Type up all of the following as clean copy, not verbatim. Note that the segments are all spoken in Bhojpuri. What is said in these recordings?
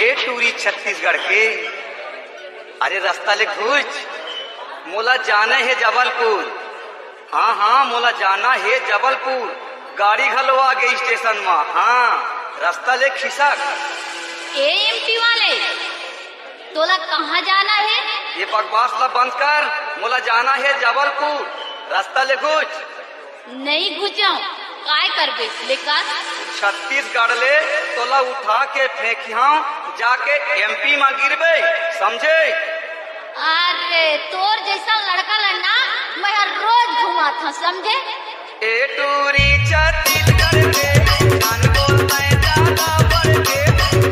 ए टूरी छत्तीसगढ़ के। अरे रास्ता ले घुस, मोला जाना है जबलपुर। हाँ हाँ मोला जाना है जबलपुर, गाड़ी घलो आ गई स्टेशन में। हाँ रास्ता ले खिसक। ए एमपी वाले, तोला कहाँ जाना है? ये बकवास ला बंद कर, मोला जाना है जबलपुर, रास्ता ले घुस। नहीं घुस जाऊँ, काय करबे लेकर? छत्तीसगढ़ ले तोला उठा के फेंकिया, जाके एमपी में गिरबे, समझे? अरे तोर जैसा लड़का लड़ना मैं हर रोज घुमा था, समझे? ए टूरी छत्तीसगढ़ के, जान बोलता है ज्यादा बढ़ के।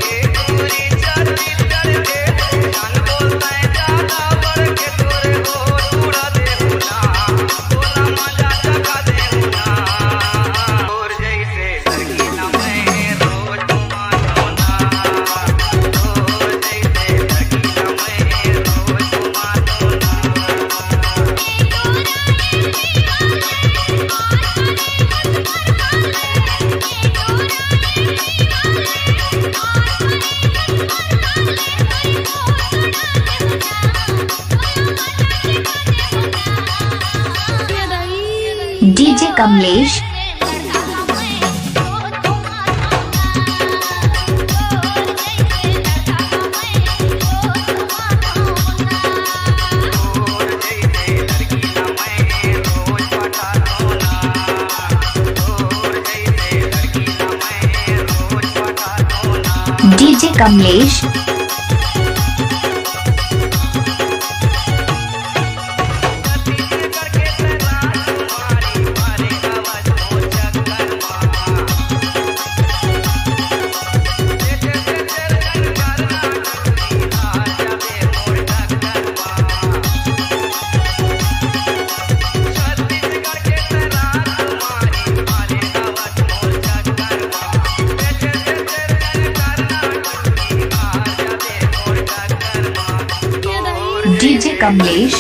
ए टूरी छत्तीसगढ़ के, जान बोलता है ज्यादा बढ़ के। तोरे हो उड़ा दे हुना, तोला मजा चखा दे हुना। तोर जैसे लड़की ना मैं रोज घुमा दूना, तोर जैसे लड़की ना मैं रोज घुमा दूना। DJ Kamlesh. DJ Kamlesh. DJ Kamlesh.